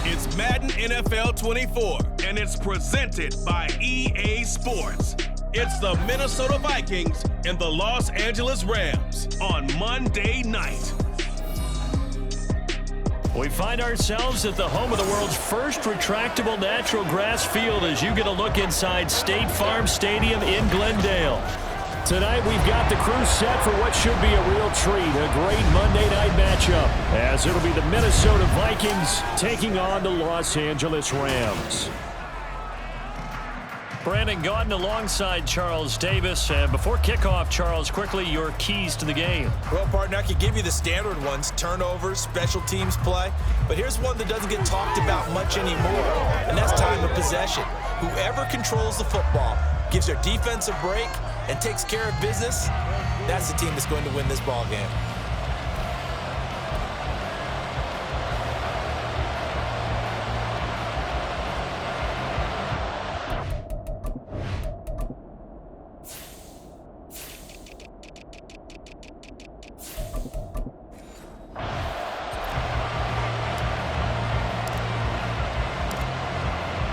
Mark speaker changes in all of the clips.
Speaker 1: It's Madden NFL 24, and it's presented by EA Sports. It's the Minnesota Vikings and the Los Angeles Rams on Monday night.
Speaker 2: We find ourselves at the home of the world's first retractable natural grass field as you get a look inside State Farm Stadium in Glendale. Tonight we've got the crew set for what should be a real treat, a great Monday night matchup, as it'll be the Minnesota Vikings taking on the Los Angeles Rams. Brandon Gaudin alongside Charles Davis. And before kickoff, Charles, quickly your keys to the game.
Speaker 3: Well, partner, I could give you the standard ones, turnovers, special teams play. But here's one that doesn't get talked about much anymore, and that's time of possession. Whoever controls the football, gives their defense a break, and takes care of business, that's the team that's going to win this ball game.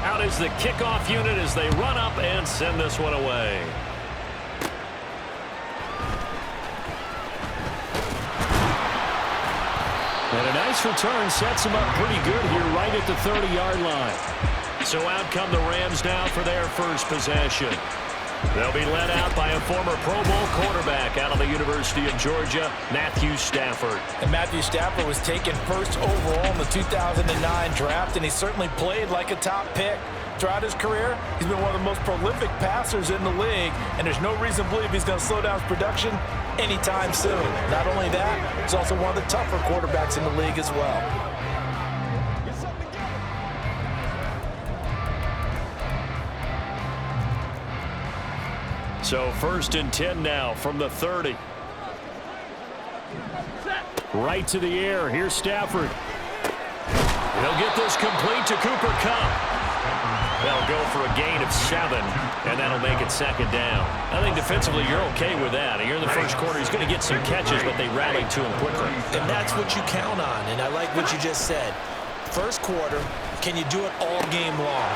Speaker 2: Out is the kickoff unit as they run up and send this one away. And a nice return sets them up pretty good here right at the 30-yard line. So out come the Rams now for their first possession. They'll be led out by a former Pro Bowl quarterback out of the University of Georgia, Matthew Stafford.
Speaker 3: And Matthew Stafford was taken first overall in the 2009 draft, and he certainly played like a top pick. Throughout his career, he's been one of the most prolific passers in the league, and there's no reason to believe he's going to slow down his production anytime soon. Not only that, he's also one of the tougher quarterbacks in the league as well.
Speaker 2: So 1st and 10 now from the 30. Right to the air. Here's Stafford. He'll get this complete to Cooper Kupp. They'll go for a gain of 7, and that'll make it 2nd down. I think defensively you're okay with that. Here in the first quarter, he's going to get some catches, but they rallied to him quickly.
Speaker 3: And that's what you count on, and I like what you just said. First quarter, can you do it all game long?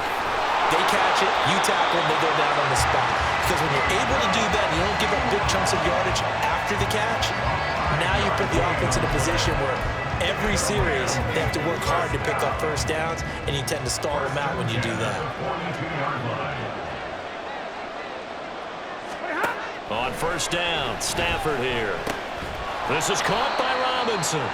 Speaker 3: They catch it, you tackle, and they go down on the spot. Because when you're able to do that and you don't give up big chunks of yardage after the catch, now you put the offense in a position where every series they have to work hard to pick up first downs, and you tend to stall them out when you do that.
Speaker 2: On 1st down, Stafford here. This is caught by Robinson.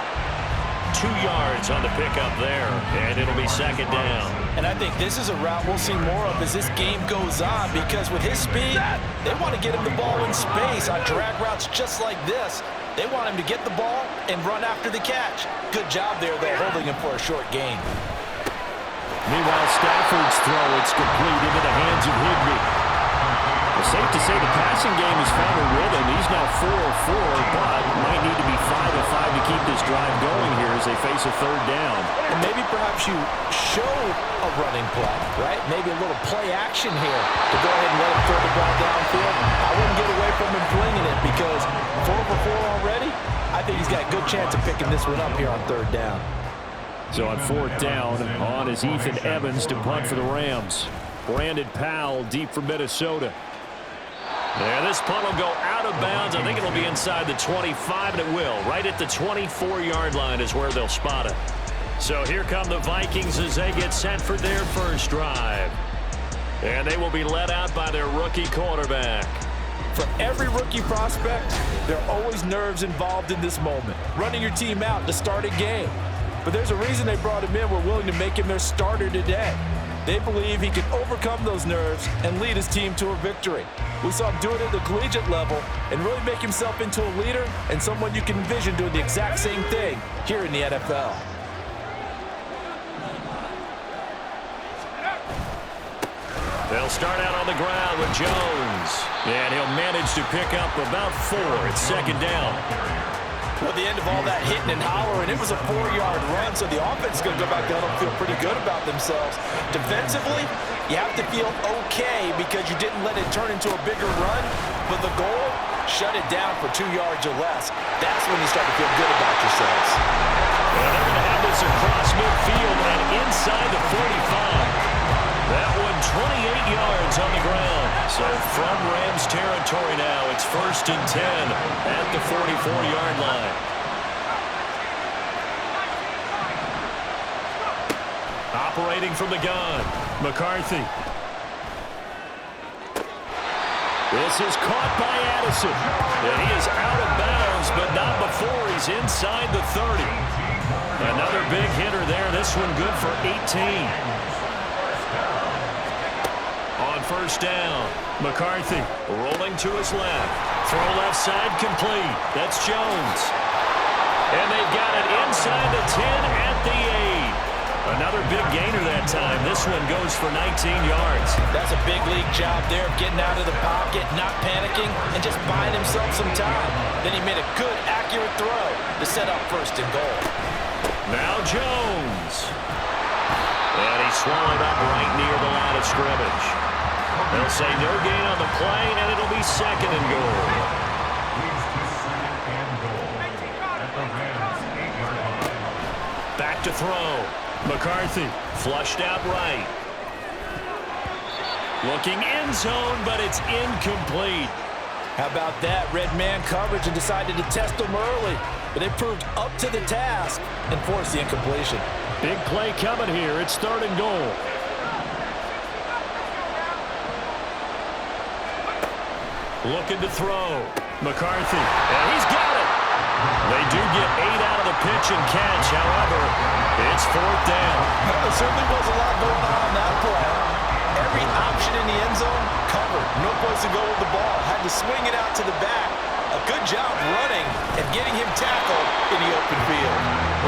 Speaker 2: 2 yards on the pickup there, and it'll be 2nd down.
Speaker 3: And I think this is a route we'll see more of as this game goes on, because with his speed, they want to get him the ball in space on drag routes just like this. They want him to get the ball and run after the catch. Good job there, though, holding him for a short gain.
Speaker 2: Meanwhile, Stafford's throw, it's complete into the hands of Higbee. It's safe to say the passing game has found a rhythm. He's now 4 of 4, but might need to be 5 of 5 to keep this drive going here as they face a 3rd down.
Speaker 3: And maybe perhaps you show a running play, right? Maybe a little play action here to go ahead and let him throw the ball downfield. I wouldn't get away from him flinging it, because 4 for 4 already, I think he's got a good chance of picking this one up here on 3rd down.
Speaker 2: So on 4th down, on is Ethan Evans to punt for the Rams. Brandon Powell deep for Minnesota. Yeah, this punt will go out of bounds. I think it'll be inside the 25, and it will. Right at the 24-yard line is where they'll spot it. So here come the Vikings as they get set for their first drive. And they will be led out by their rookie quarterback.
Speaker 3: For every rookie prospect, there are always nerves involved in this moment. Running your team out to start a game. But there's a reason they brought him in. We're willing to make him their starter today. They believe he can overcome those nerves and lead his team to a victory. We saw him do it at the collegiate level and really make himself into a leader and someone you can envision doing the exact same thing here in the NFL.
Speaker 2: They'll start out on the ground with Jones. And he'll manage to pick up about 4. It's 2nd down.
Speaker 3: Well, at the end of all that hitting and hollering, it was a 4-yard run, so the offense is going to go back down and feel pretty good about themselves. Defensively, you have to feel okay because you didn't let it turn into a bigger run, but the goal, shut it down for 2 yards or less. That's when you start to feel good about yourselves.
Speaker 2: And they're going to have this across midfield and inside the 45. That one 28 yards on the ground. So from Rams territory now, it's 1st and 10 at the 44-yard line. Operating from the gun, McCarthy. This is caught by Addison. And he is out of bounds, but not before he's inside the 30. Another big hitter there. This one good for 18. On 1st down, McCarthy rolling to his left. Throw left side complete. That's Jones. And they've got it inside the 10 at the 8. Another big gainer that time. This one goes for 19 yards.
Speaker 3: That's a big league job there of getting out of the pocket, not panicking, and just buying himself some time. Then he made a good, accurate throw to set up 1st and goal.
Speaker 2: Now Jones. And he swallowed up right near the line of scrimmage. They'll say no gain on the play, and it'll be 2nd and goal. Back to throw. McCarthy flushed out right. Looking end zone, but it's incomplete.
Speaker 3: How about that? Red man coverage and decided to test them early. But they proved up to the task and forced the incompletion.
Speaker 2: Big play coming here. It's 3rd and goal. Looking to throw. McCarthy. And he's got it. They do get 8 out of the pitch and catch. However, it's 4th down.
Speaker 3: There certainly was a lot going on that play. Every option in the end zone covered. No place to go with the ball. Had to swing it out to the back. A good job running and getting him tackled in the open field.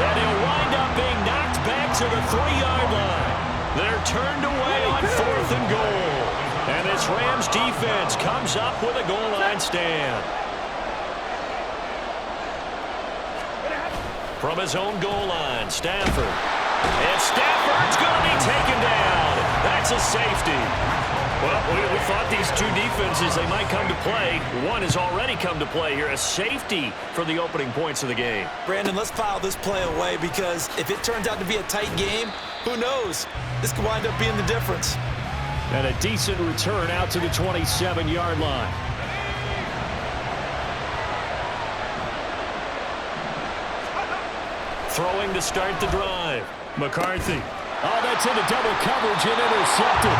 Speaker 2: And he'll wind up being knocked back to the 3-yard line. They're turned away on 4th and goal. And this Rams defense comes up with a goal line stand. From his own goal line, Stafford. And Stafford's going to be taken down. That's a safety. Well, we thought these two defenses, they might come to play. One has already come to play here, a safety for the opening points of the game.
Speaker 3: Brandon, let's file this play away because if it turns out to be a tight game, who knows? This could wind up being the difference.
Speaker 2: And a decent return out to the 27-yard line. Throwing to start the drive. McCarthy. Oh, that's into double coverage and intercepted.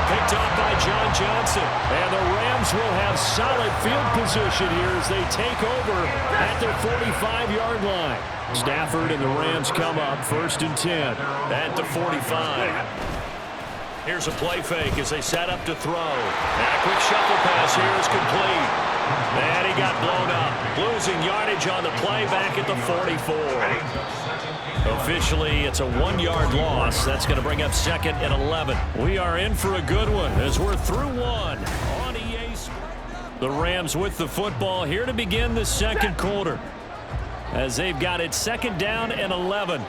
Speaker 2: Picked off by John Johnson. And the Rams will have solid field position here as they take over at their 45-yard line. Stafford and the Rams come up 1st and 10 at the 45. Here's a play fake as they set up to throw. And a quick shuffle pass here is complete. And he got blown up. Losing yardage on the play back at the 44. Officially, it's a 1-yard loss. That's going to bring up 2nd and 11. We are in for a good one as we're through one on EA Sports. The Rams with the football here to begin the 2nd quarter as they've got it 2nd down and 11.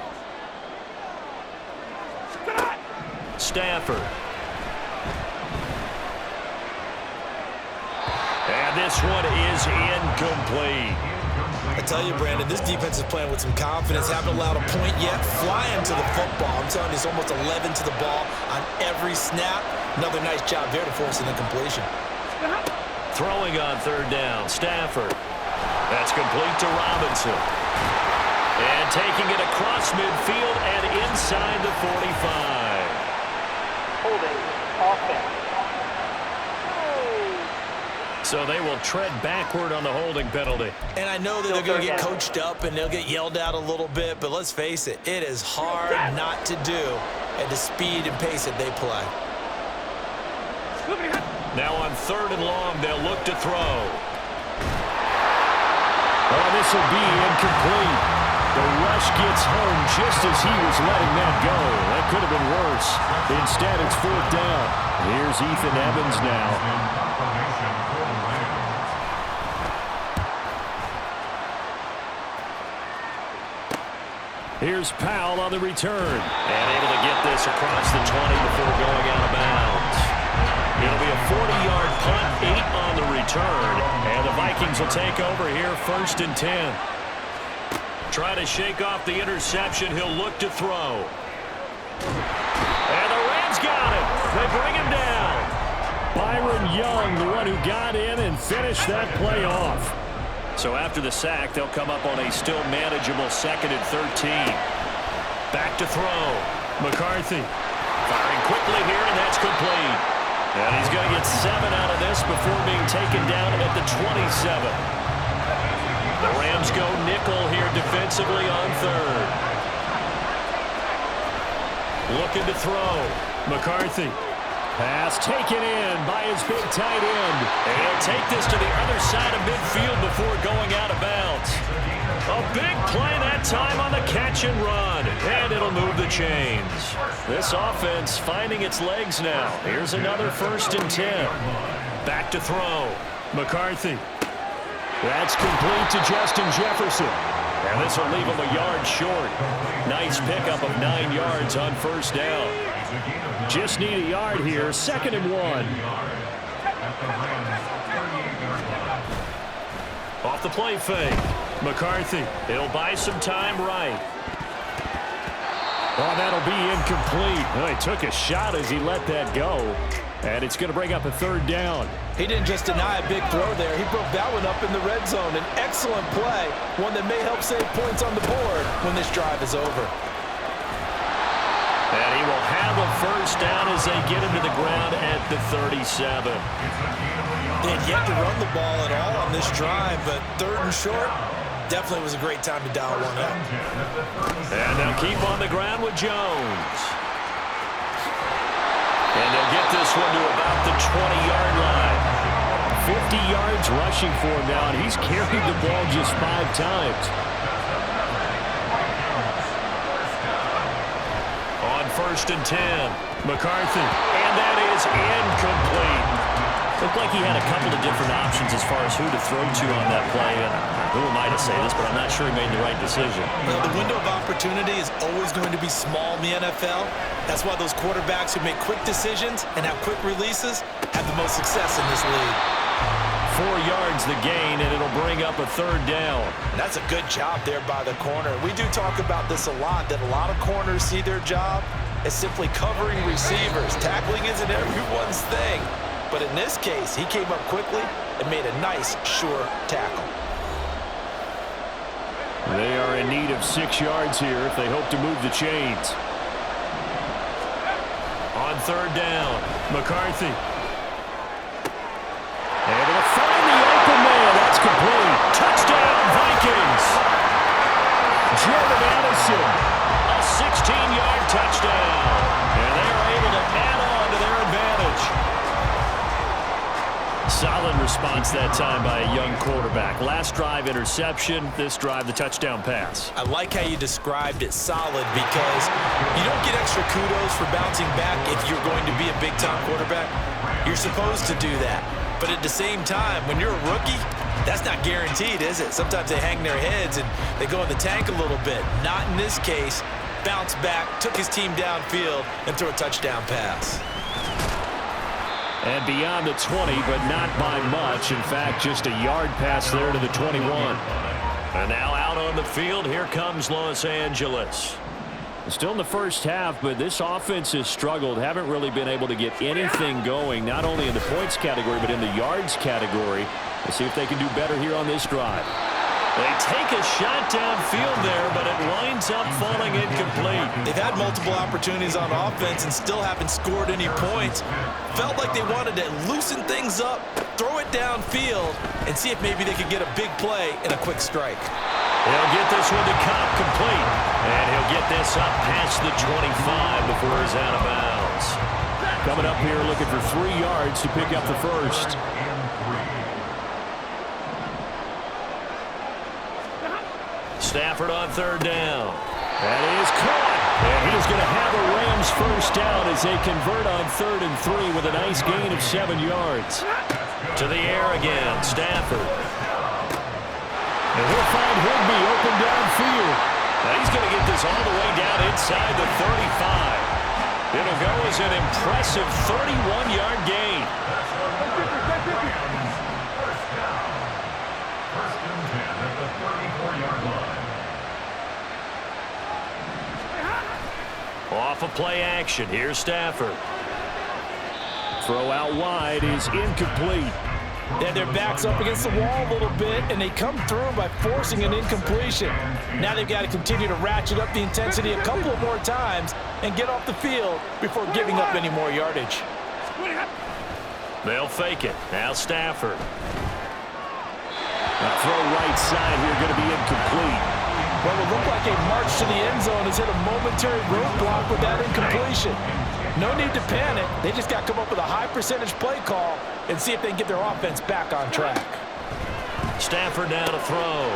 Speaker 2: Stafford. And this one is incomplete.
Speaker 3: I tell you, Brandon, this defense is playing with some confidence. Haven't allowed a point yet. Flying to the football. I'm telling you, it's almost 11 to the ball on every snap. Another nice job there to force an incompletion.
Speaker 2: Throwing on 3rd down, Stafford. That's complete to Robinson. And taking it across midfield and inside the 45.
Speaker 4: Holding offense.
Speaker 2: So they will tread backward on the holding penalty.
Speaker 3: And I know that they're going to get coached up and they'll get yelled at a little bit, but let's face it, it is hard not to do at the speed and pace that they play.
Speaker 2: Now on 3rd and long, they'll look to throw. Oh, this will be incomplete. The rush gets home just as he was letting that go. That could have been worse. Instead, it's 4th down. Here's Ethan Evans now. Here's Powell on the return. And able to get this across the 20 before going out of bounds. It'll be a 40-yard punt, 8 on the return. return, and the Vikings will take over here 1st and 10. Try to shake off the interception. He'll look to throw. And the Rams got him. They bring him down. Byron Young, the one who got in and finished that play off. So after the sack, they'll come up on a still manageable 2nd and 13. Back to throw. McCarthy firing quickly here, and that's complete. And he's going to get 7 out of this before being taken down at the 27. The Rams go nickel here defensively on 3rd. Looking to throw. McCarthy. Pass taken in by his big tight end. And he'll take this to the other side of midfield before going out of bounds. A big play that time on the catch and run. And it'll move the chains. This offense finding its legs now. Here's another 1st and 10. Back to throw. McCarthy. That's complete to Justin Jefferson. And this will leave him a yard short. Nice pickup of 9 yards on 1st down. Just need a yard here, 2nd and 1. Off the play fake. McCarthy. He'll buy some time right. Oh, that'll be incomplete. Well, he took a shot as he let that go. And it's going to bring up a 3rd down.
Speaker 3: He didn't just deny a big throw there. He broke that one up in the red zone. An excellent play, one that may help save points on the board when this drive is over.
Speaker 2: And he will have a 1st down as they get him to the ground at the 37.
Speaker 5: They had yet to run the ball at all on this drive, but 3rd and short definitely was a great time to dial one up.
Speaker 2: And they'll keep on the ground with Jones. And they'll get this one to about the 20-yard line. 50 yards rushing for him now, and he's carried the ball just 5 times. On 1st and 10, McCarthy. And that is incomplete. Looked like he had a couple of different options as far as who to throw to on that play. And who am I to say this, but I'm not sure he made the right decision.
Speaker 5: Well, the window of opportunity is always going to be small in the NFL. That's why those quarterbacks who make quick decisions and have quick releases have the most success in this league.
Speaker 2: 4 yards the gain, and it'll bring up a 3rd down.
Speaker 5: And that's a good job there by the corner. We do talk about this a lot, that a lot of corners see their job as simply covering receivers. Tackling isn't everyone's thing. But in this case, he came up quickly and made a nice, sure tackle.
Speaker 2: They are in need of 6 yards here if they hope to move the chains. On 3rd down, McCarthy. And it'll find the open man. That's complete. Touchdown, Vikings. Jordan Addison, a 16-yard touchdown. And they are able to add on to their advantage. Solid response that time by a young quarterback. Last drive, interception. This drive, the touchdown pass.
Speaker 5: I like how you described it solid because you don't get extra kudos for bouncing back if you're going to be a big-time quarterback. You're supposed to do that. But at the same time, when you're a rookie, that's not guaranteed, is it? Sometimes they hang their heads and they go in the tank a little bit. Not in this case. Bounced back, took his team downfield, and threw a touchdown pass.
Speaker 2: And beyond the 20, but not by much. In fact, just a yard pass there to the 21. And now out on the field, here comes Los Angeles. Still in the first half, but this offense has struggled. Haven't really been able to get anything going, not only in the points category, but in the yards category. We'll see if they can do better here on this drive. They take a shot downfield there, but it winds up falling incomplete.
Speaker 5: They've had multiple opportunities on offense and still haven't scored any points. Felt like they wanted to loosen things up, throw it downfield, and see if maybe they could get a big play and a quick strike.
Speaker 2: He'll get this one to Cobb complete. And he'll get this up past the 25 before he's out of bounds. Coming up here looking for 3 yards to pick up the first. Stafford on 3rd down. That is caught. And he's going to have a Rams first down as they convert on 3rd and 3 with a nice gain of 7 yards. To the air again, Stafford. And he'll find Higbee open downfield. Now he's going to get this all the way down inside the 35. It'll go as an impressive 31-yard gain. off of play action. Here's Stafford. Throw out wide is incomplete.
Speaker 3: Then their back's up against the wall a little bit, and they come through by forcing an incompletion. Now they've got to continue to ratchet up the intensity a couple of more times and get off the field before giving up any more yardage.
Speaker 2: They'll fake it. Now Stafford. A throw right side here going to be incomplete.
Speaker 3: Well, it looked like a march to the end zone has hit a momentary roadblock with that incompletion. No need to panic. They just got to come up with a high percentage play call and see if they can get their offense back on track.
Speaker 2: Stafford now to throw.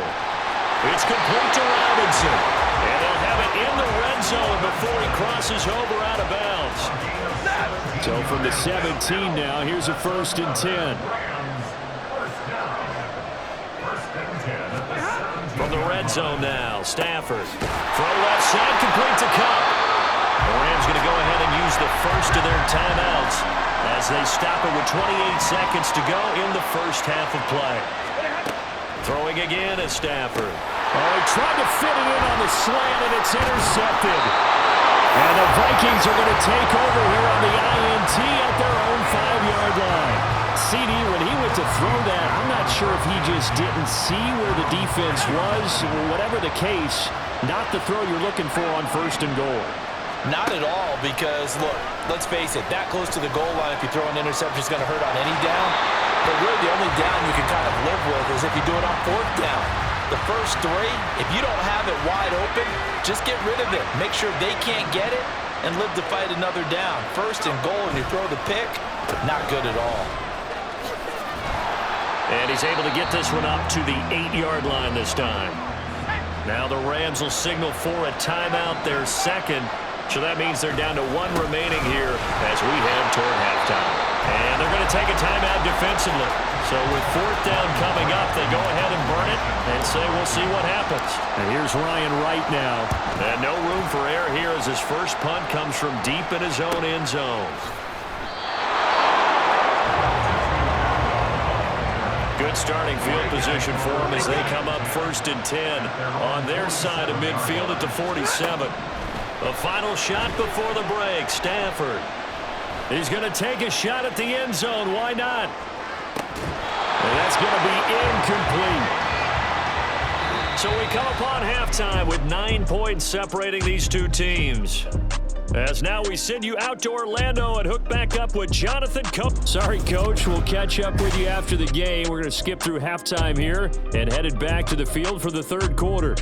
Speaker 2: It's complete to Robinson. And they'll have it in the red zone before he crosses over out of bounds. So from the 17 now, here's a 1st and 10. From the red zone now, Stafford. Throw left side, complete to Cup. The Rams going to go ahead and use the first of their timeouts as they stop it with 28 seconds to go in the first half of play. Throwing again is Stafford. Oh, he tried to fit it in on the slant, and it's intercepted. And the Vikings are going to take over here on the INT at their own 5-yard line. CD, when he went to throw that, I'm not sure if he just didn't see where the defense was. Whatever the case, not the throw you're looking for on 1st and goal.
Speaker 3: Not at all, because, look, let's face it, that close to the goal line, if you throw an interception, is going to hurt on any down. But really, the only down you can kind of live with is if you do it on 4th down. The first 3, if you don't have it wide open, just get rid of it. Make sure they can't get it and live to fight another down. 1st and goal, and you throw the pick, not good at all.
Speaker 2: And he's able to get this one up to the 8-yard line this time. Now the Rams will signal for a timeout, their second. So that means they're down to 1 remaining here as we head toward halftime. And they're going to take a timeout defensively. So with 4th down coming up, they go ahead and burn it and say we'll see what happens. And here's Ryan Wright now. And no room for error here as his first punt comes from deep in his own end zone. Good starting field position for them as they come up 1st and 10 on their side of midfield at the 47. A final shot before the break. Stafford. He's going to take a shot at the end zone. Why not? And that's going to be incomplete. So we come upon halftime with 9 points separating these two teams. As now we send you out to Orlando and hook back up with Jonathan Cope. Sorry, Coach. We'll catch up with you after the game. We're going to skip through halftime here and headed back to the field for the 3rd quarter.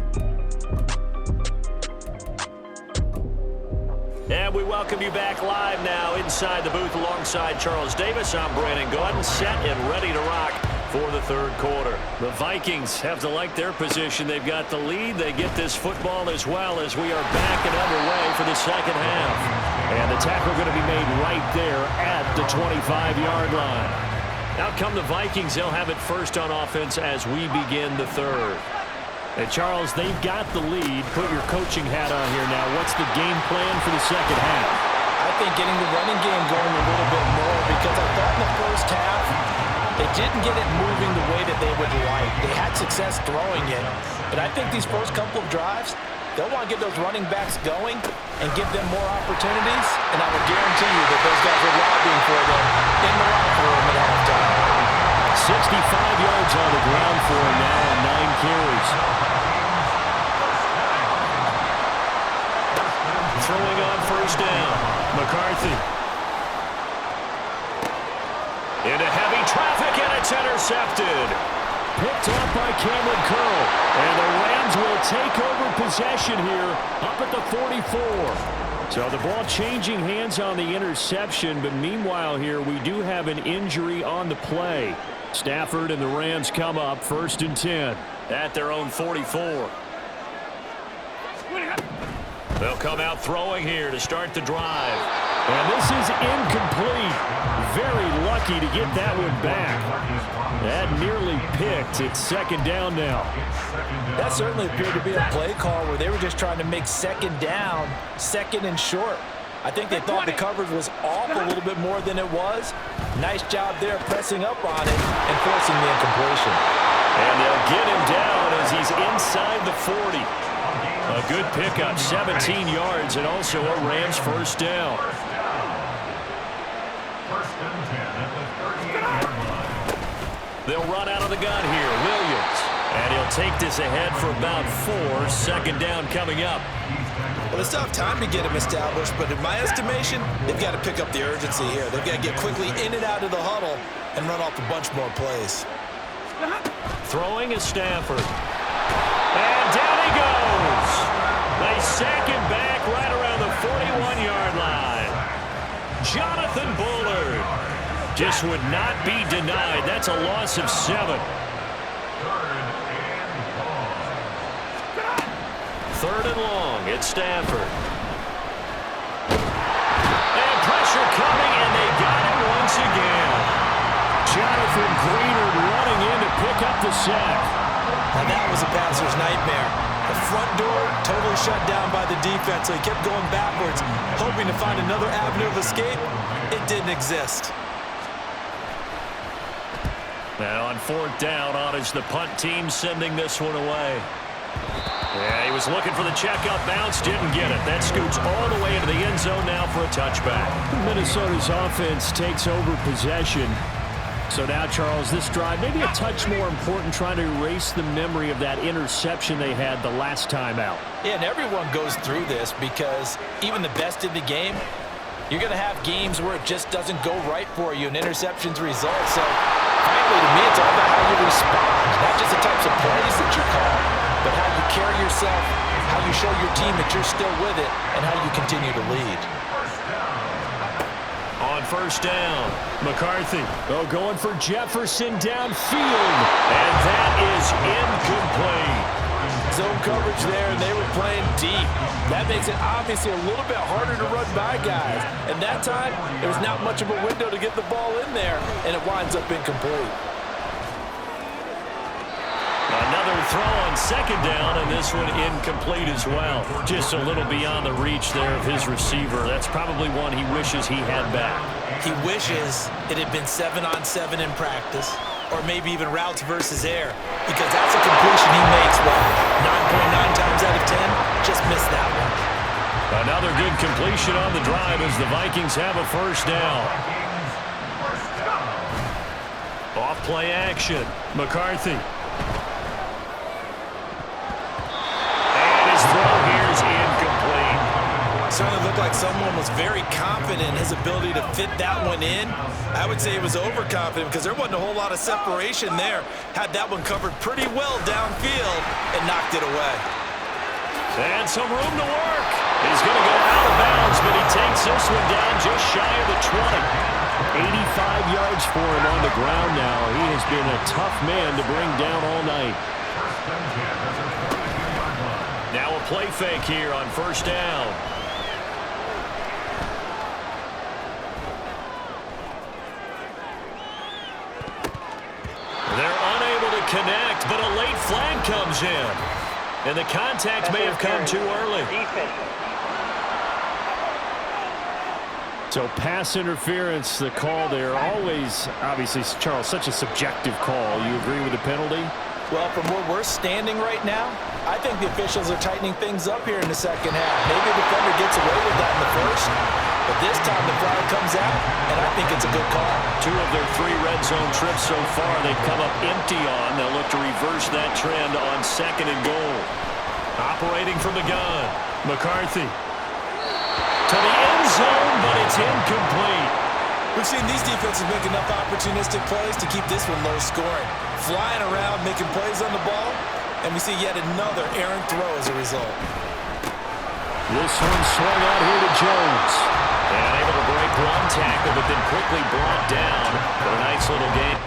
Speaker 2: And we welcome you back live now inside the booth alongside Charles Davis. I'm Brandon Gordon, set and ready to rock for the 3rd quarter. The Vikings have to like their position. They've got the lead. They get this football as well as we are back and underway for the 2nd half. And the tackle going to be made right there at the 25-yard line. Out come the Vikings. They'll have it first on offense as we begin the 3rd. And Charles, they've got the lead. Put your coaching hat on here now. What's the game plan for the 2nd half?
Speaker 3: I think getting the running game going a little bit more, because I thought in the first half they didn't get it moving the way that they would like. They had success throwing it, but I think these first couple of drives, they'll want to get those running backs going and give them more opportunities, and I would guarantee you that those guys are lobbying for them in the locker room at halftime.
Speaker 2: 65 yards on the ground for him now on 9 carries. Throwing on 1st down. McCarthy. Into heavy traffic, and it's intercepted. Picked up by Cameron Curl. And the Rams will take over possession here up at the 44. So the ball changing hands on the interception, but meanwhile here we do have an injury on the play. Stafford and the Rams come up 1st and 10 at their own 44. They'll come out throwing here to start the drive. And this is incomplete. Very lucky to get that one back. That nearly picked. It's 2nd down now.
Speaker 3: That certainly appeared to be a play call where they were just trying to make 2nd down, 2nd and short. I think they thought the coverage was off a little bit more than it was. Nice job there pressing up on it and forcing the incompletion.
Speaker 2: And they'll get him down as he's inside the 40. A good pickup, 17 yards, and also a Rams first down. They'll run out of the gun here. Williams. And he'll take this ahead for about 4. Second down coming up.
Speaker 5: Well, it's not time to get him established, but in my estimation, they've got to pick up the urgency here. They've got to get quickly in and out of the huddle and run off a bunch more plays.
Speaker 2: Throwing is Stafford. And down he goes. They sack him back right around the 41-yard line. Jonathan Bullard just would not be denied. That's a loss of 7. Third and long, it's Stafford. And pressure coming, and they got him once again. Jonathan Greener running in to pick up the sack.
Speaker 5: And that was a passer's nightmare. The front door totally shut down by the defense, so he kept going backwards, hoping to find another avenue of escape. It didn't exist.
Speaker 2: Now on 4th down, on is the punt team sending this one away. Yeah, he was looking for the checkup bounce, didn't get it. That scoots all the way into the end zone now for a touchback.
Speaker 6: Minnesota's offense takes over possession. So now, Charles, this drive maybe a touch more important, trying to erase the memory of that interception they had the last time out.
Speaker 5: Yeah, and everyone goes through this because even the best in the game, you're going to have games where it just doesn't go right for you and interceptions result. So, frankly, to me, it's all about how you respond, not just the types of plays that you call, but how you carry yourself, how you show your team that you're still with it, and how you continue to lead.
Speaker 2: On 1st down, McCarthy.
Speaker 6: Oh, going for Jefferson downfield.
Speaker 2: And that is incomplete.
Speaker 3: Zone coverage there, and they were playing deep. That makes it obviously a little bit harder to run by guys. And that time, there was not much of a window to get the ball in there, and it winds up incomplete.
Speaker 2: Another throw on 2nd down, and this one incomplete as well. Just a little beyond the reach there of his receiver. That's probably one he wishes he had back.
Speaker 5: He wishes it had been 7-on-7 in practice, or maybe even routes versus air, because that's a completion he makes, 9.9 times out of 10, just missed that one.
Speaker 2: Another good completion on the drive as the Vikings have a first down. Off play action, McCarthy. Throw here is incomplete.
Speaker 5: Certainly looked like someone was very confident in his ability to fit that one in. I would say he was overconfident because there wasn't a whole lot of separation there. Had that one covered pretty well downfield and knocked it away.
Speaker 2: And some room to work. He's going to go out of bounds, but he takes this one down just shy of the 20.
Speaker 6: 85 yards for him on the ground now. He has been a tough man to bring down all night.
Speaker 2: Now a play fake here on 1st down. They're unable to connect, but a late flag comes in. And the contact may have come too early.
Speaker 6: So pass interference, the call there. Always, obviously, Charles, such a subjective call. You agree with the penalty?
Speaker 5: Well, from where we're standing right now, I think the officials are tightening things up here in the second half. Maybe the defender gets away with that in the first, but this time the flag comes out, and I think it's a good call.
Speaker 2: 2 of their 3 red zone trips so far they've come up empty on. They'll look to reverse that trend on 2nd and goal. Operating from the gun, McCarthy. To the end zone, but it's incomplete.
Speaker 5: We've seen these defenses make enough opportunistic plays to keep this one low scoring. Flying around, making plays on the ball, and we see yet another errant throw as a result.
Speaker 6: This one swung out here to Jones.
Speaker 2: And able to break one tackle, but then quickly brought down for a nice little game.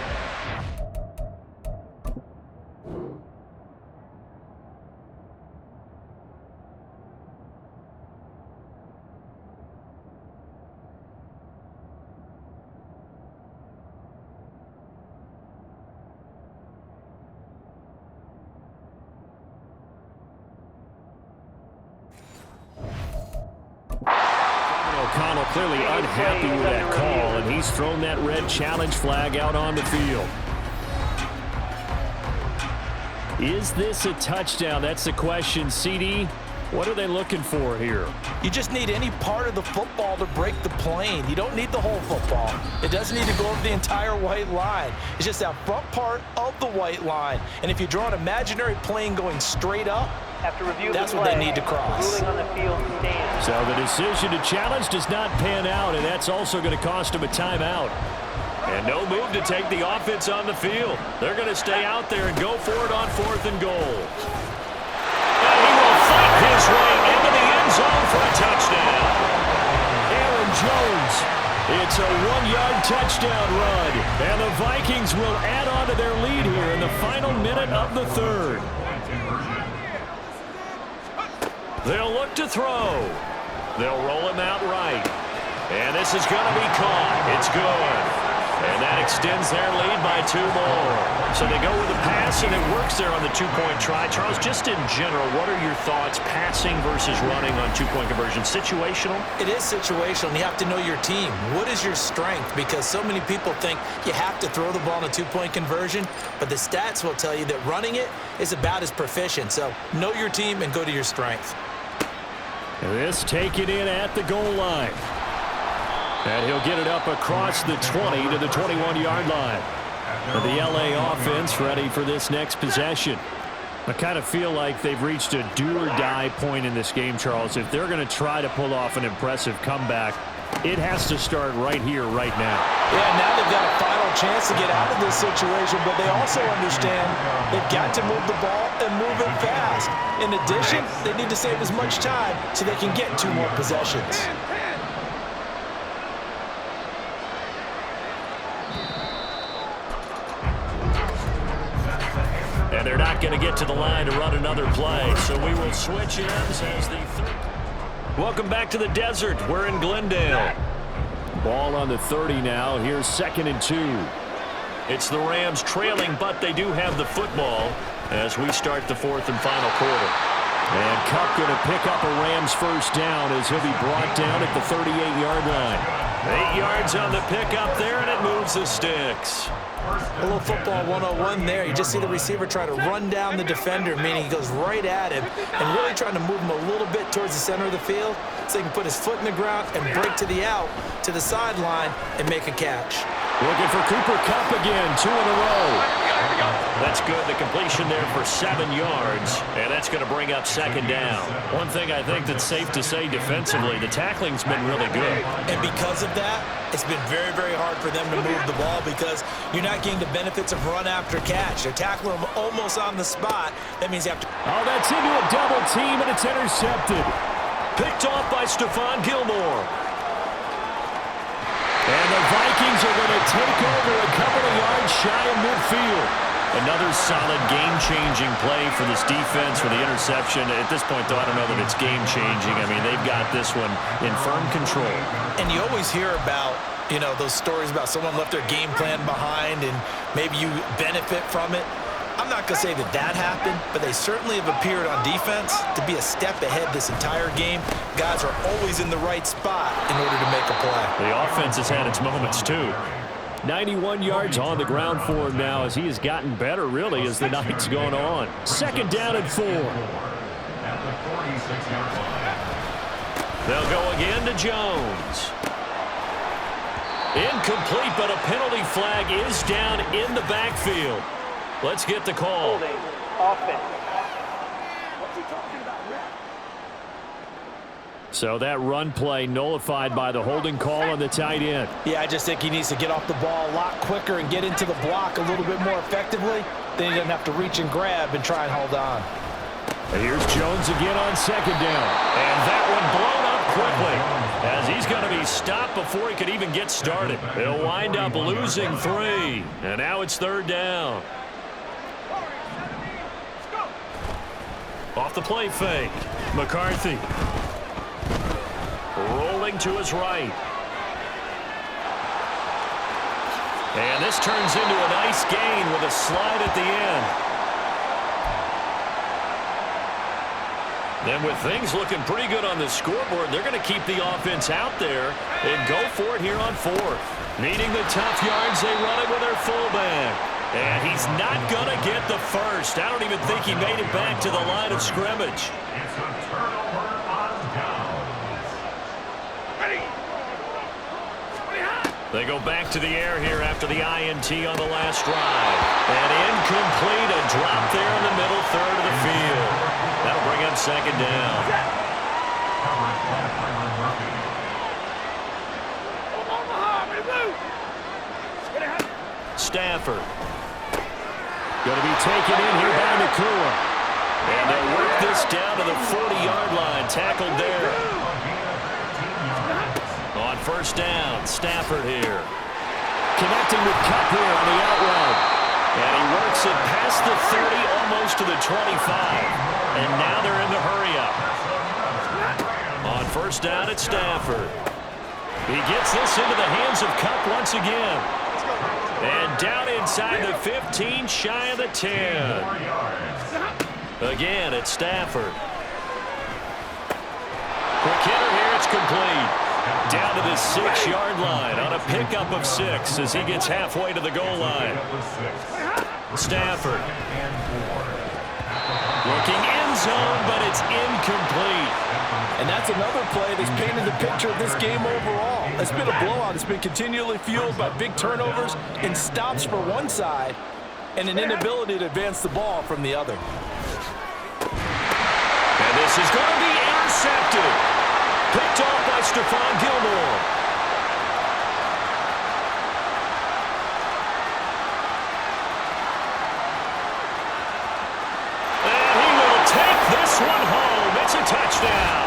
Speaker 6: O'Connell clearly unhappy with that call, and he's thrown that red challenge flag out on the field. Is this a touchdown? That's the question. CD, What are they looking for here?
Speaker 3: You just need any part of the football to break the plane. You don't need the whole football. It doesn't need to go over the entire white line. It's just that front part of the white line. And if you draw an imaginary plane going straight up, that's what they need to cross.
Speaker 4: On the field stands.
Speaker 6: So the decision to challenge does not pan out, and that's also going to cost him a timeout.
Speaker 2: And no move to take the offense on the field. They're going to stay out there and go for it on 4th and goal. And he will fight his way into the end zone for a touchdown.
Speaker 6: Aaron Jones. It's a 1-yard touchdown run. And the Vikings will add on to their lead here in the final minute of the 3rd.
Speaker 2: They'll look to throw. They'll roll him out right. And this is going to be caught. It's good. And that extends their lead by 2 more. So they go with a pass, and it works there on the 2-point try. Charles, just in general, what are your thoughts passing versus running on 2-point conversion? Situational?
Speaker 3: It is situational, and you have to know your team. What is your strength? Because so many people think you have to throw the ball in a 2-point conversion, but the stats will tell you that running it is about as proficient. So know your team and go to your strength.
Speaker 6: This taken in at the goal line. And he'll get it up across the 20 to the 21-yard line. The LA offense ready for this next possession. I kind of feel like they've reached a do-or-die point in this game, Charles. If they're going to try to pull off an impressive comeback, it has to start right here, right now.
Speaker 3: Yeah, now they've got a final chance to get out of this situation, but they also understand they've got to move the ball and move it fast. In addition, they need to save as much time so they can get 2 more possessions.
Speaker 2: And they're not going to get to the line to run another play. So we will switch ends as the Welcome back to the desert. We're in Glendale.
Speaker 6: Ball on the 30 now. Here's 2nd and 2.
Speaker 2: It's the Rams trailing, but they do have the football as we start the 4th and final quarter.
Speaker 6: And Kupp going to pick up a Rams first down as he'll be brought down at the 38-yard line.
Speaker 2: 8 yards on the pickup there, and it moves the sticks.
Speaker 3: A little football 101 there. You just see the receiver try to run down the defender, meaning he goes right at him and really trying to move him a little bit towards the center of the field so he can put his foot in the ground and break to the out, to the sideline, and make a catch.
Speaker 6: Looking for Cooper Kupp again, 2 in a row.
Speaker 2: That's good. The completion there for 7 yards, and that's going to bring up 2nd down. One thing I think that's safe to say defensively, the tackling's been really good.
Speaker 3: And because of that, it's been very, very hard for them to move the ball because you're not getting the benefits of run after catch. They're tackling them almost on the spot. That means you have to...
Speaker 6: Oh, that's into a double team, and it's intercepted.
Speaker 2: Picked off by Stephon Gilmore.
Speaker 6: And the Vikings are going to take over a couple of yards shy of midfield.
Speaker 2: Another solid game-changing play for this defense for the interception. At this point, though, I don't know that it's game-changing. I mean, they've got this one in firm control.
Speaker 3: And you always hear about, you know, those stories about someone left their game plan behind and maybe you benefit from it. I'm not going to say that that happened, but they certainly have appeared on defense to be a step ahead this entire game. Guys are always in the right spot in order to make a play.
Speaker 2: The offense has had its moments, too.
Speaker 6: 91 yards on the ground for him now as he has gotten better, really, as the night's gone on. 2nd down and 4.
Speaker 2: They'll go again to Jones. Incomplete, but a penalty flag is down in the backfield. Let's get the call.
Speaker 4: Holding offense.
Speaker 6: So that run play nullified by the holding call on the tight end.
Speaker 3: Yeah, I just think he needs to get off the ball a lot quicker and get into the block a little bit more effectively. Then he doesn't have to reach and grab and try and hold on.
Speaker 6: And here's Jones again on 2nd down.
Speaker 2: And that one blown up quickly as he's going to be stopped before he could even get started. He'll wind up losing 3. And now it's 3rd down. Off the play fake. McCarthy. Rolling to his right. And this turns into a nice gain with a slide at the end. Then with things looking pretty good on the scoreboard, they're going to keep the offense out there and go for it here on 4th. Needing the tough yards, they run it with their fullback. And he's not going to get the first. I don't even think he made it back to the line of scrimmage.
Speaker 7: It's a turnover on downs.
Speaker 2: They go back to the air here after the INT on the last drive. And incomplete, a drop there in the middle third of the field. That'll bring up second down. Stafford. Going to be taken in here by Nakua. And they'll work this down to the 40-yard line. Tackled there. On first down, Stafford here. Connecting with Kupp here on the out route. And he works it past the 30, almost to the 25. And now they're in the hurry-up. On first down, it's Stafford. He gets this into the hands of Kupp once again. And down inside the 15, shy of the 10. Again, it's Stafford. Quick hitter here, it's complete. Down to the 6-yard line on a pickup of 6 as he gets halfway to the goal line. Stafford. Looking end zone, but it's incomplete.
Speaker 3: And that's another play that's painted the picture of this game overall. It's been a blowout. It's been continually fueled by big turnovers and stops for one side and an inability to advance the ball from the other.
Speaker 2: And this is going to be intercepted. Picked off by Stephon Gilmore. And he will take this one home. It's a touchdown.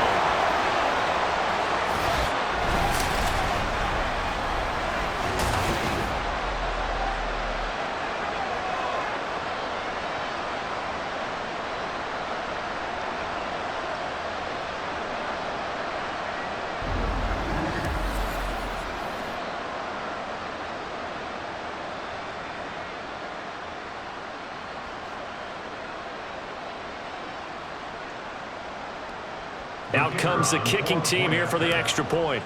Speaker 2: Out comes the kicking team here for the extra point.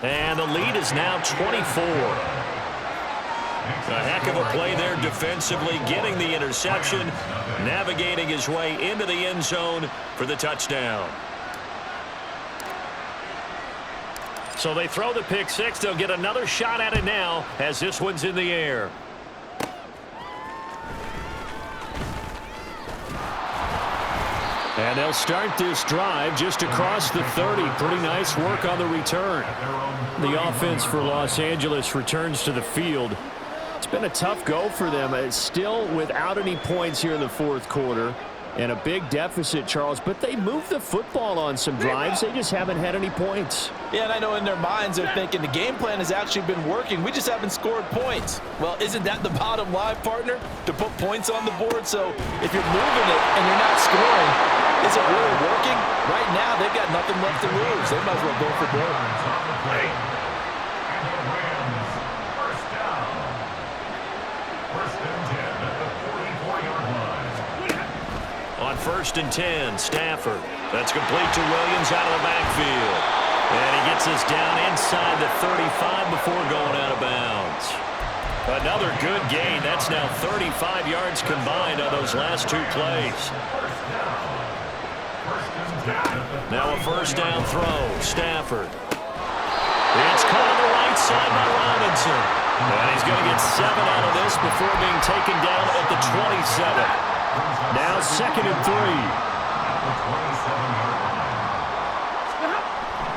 Speaker 2: And the lead is now 24. A heck of a play there defensively, getting the interception, navigating his way into the end zone for the touchdown. So they throw the pick six. They'll get another shot at it now as this one's in the air. And they'll start this drive just across the 30. Pretty nice work on the return. The offense for Los Angeles returns to the field. It's been a tough go for them. It's still without any points here in the fourth quarter. And a big deficit, Charles. But they moved the football on some drives. They just haven't had any points.
Speaker 3: Yeah, and I know in their minds they're thinking the game plan has actually been working. We just haven't scored points. Well, isn't that the bottom line, partner? To put points on the board? So if you're moving it and you're not scoring, is it really working? Right now, they've got nothing left to lose. They might as well go for broke.
Speaker 2: On first and 10, Stafford. That's complete to Williams out of the backfield. And he gets us down inside the 35 before going out of bounds. Another good gain. That's now 35 yards combined on those last two plays. Now a first down throw. Stafford. It's caught on the right side by Robinson. And he's going to get 7 out of this before being taken down at the 27. Now second and 3.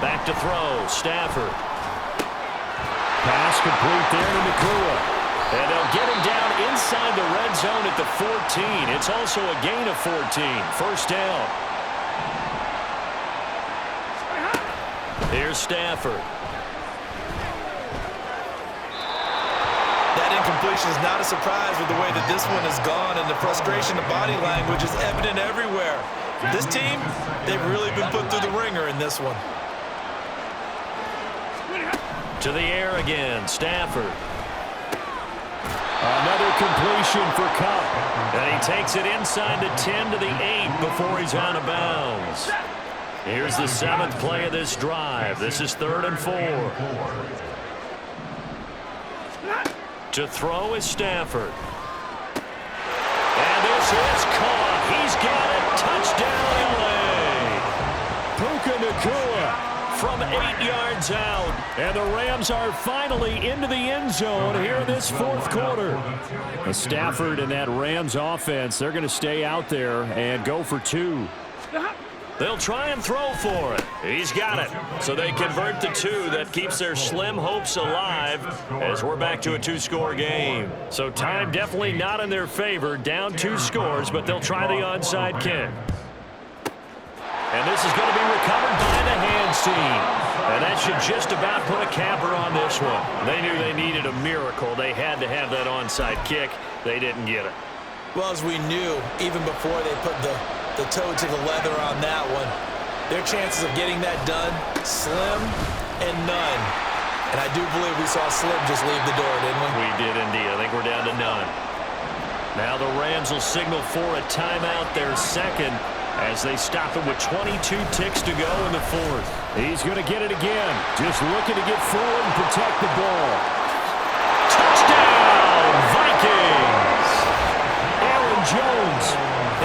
Speaker 2: Back to throw. Stafford. Pass complete there to Nakua. And they'll get him down inside the red zone at the 14. It's also a gain of 14. First down. Here's Stafford.
Speaker 5: That incompletion is not a surprise with the way that this one has gone, and the frustration of body language is evident everywhere. This team, they've really been put through the ringer in this one.
Speaker 2: To the air again, Stafford. Another completion for Kupp. And he takes it inside the 10 to the 8 before he's out of bounds. Here's the 7th play of this drive. This is 3rd and 4. To throw is Stafford. And this is caught. He's got it. Touchdown, L.A. Puka Nacua from 8 yards out. And the Rams are finally into the end zone here in this fourth quarter. Stafford and that Rams offense, they're going to stay out there and go for 2. They'll try and throw for it. He's got it. So they convert the 2. That keeps their slim hopes alive as we're back to a 2-score game. So time definitely not in their favor. Down 2 scores, but they'll try the onside kick. And this is going to be recovered by the hands team. And that should just about put a capper on this one. They knew they needed a miracle. They had to have that onside kick. They didn't get it.
Speaker 5: Well, as we knew, even before they put the toe to the leather on that one, their chances of getting that done, slim and none. And I do believe we saw Slim just leave the door, didn't we?
Speaker 2: We did indeed. I think we're down to none. Now the Rams will signal for a timeout, their second, as they stop it with 22 ticks to go in the fourth. He's going to get it again. Just looking to get forward and protect the ball. Touchdown, Vikings! Aaron Jones,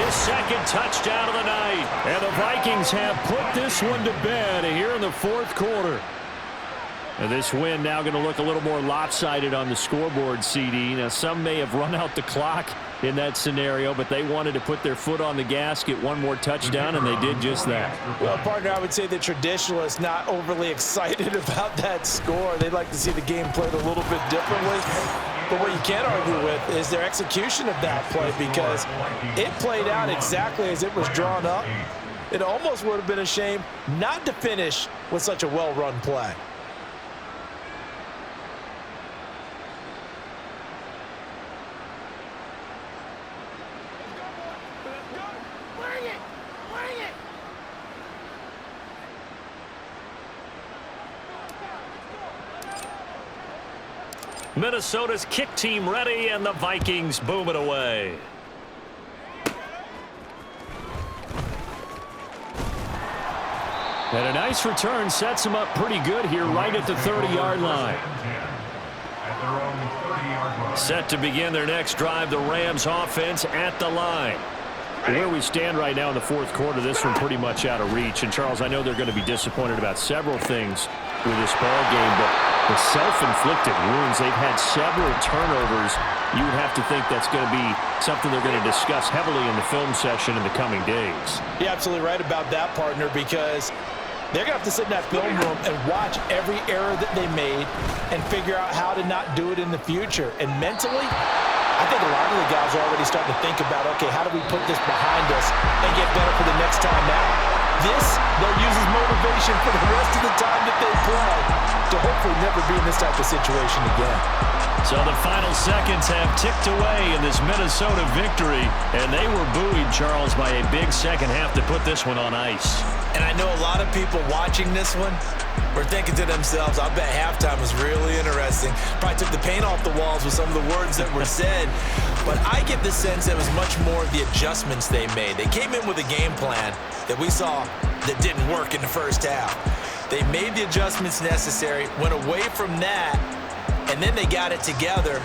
Speaker 2: his second touchdown of the night. And the Vikings have put this one to bed here in the fourth quarter. And this win now going to look a little more lopsided on the scoreboard, CD. Now, some may have run out the clock in that scenario, but they wanted to put their foot on the gas, get one more touchdown, and they did just that.
Speaker 3: Well, partner, I would say the traditionalists not overly excited about that score. They'd like to see the game played a little bit differently. But what you can't argue with is their execution of that play, because it played out exactly as it was drawn up. It almost would have been a shame not to finish with such a well-run play.
Speaker 2: Minnesota's kick team ready, and the Vikings boom it away. And a nice return sets him up pretty good here right at the 30-yard line. Set to begin their next drive, the Rams offense at the line. Where we stand right now in the fourth quarter, this one pretty much out of reach. And, Charles, I know they're going to be disappointed about several things with this ball game, but the self-inflicted wounds, they've had several turnovers. You would have to think that's going to be something they're going to discuss heavily in the film session in the coming days.
Speaker 3: You're absolutely right about that, partner, because they're going to have to sit in that film room and watch every error that they made and figure out how to not do it in the future. And mentally, I think a lot of the guys are already starting to think about, okay, how do we put this behind us and get better for the next time out? This, they'll use as motivation for the rest of the time that they play to hopefully never be in this type of situation again.
Speaker 2: So the final seconds have ticked away in this Minnesota victory, and they were buoyed, Charles, by a big second half to put this one on ice.
Speaker 5: And I know a lot of people watching this one were thinking to themselves, I bet halftime was really interesting. Probably took the paint off the walls with some of the words that were said. But I get the sense it was much more of the adjustments they made. They came in with a game plan that we saw that didn't work in the first half. They made the adjustments necessary, went away from that, and then they got it together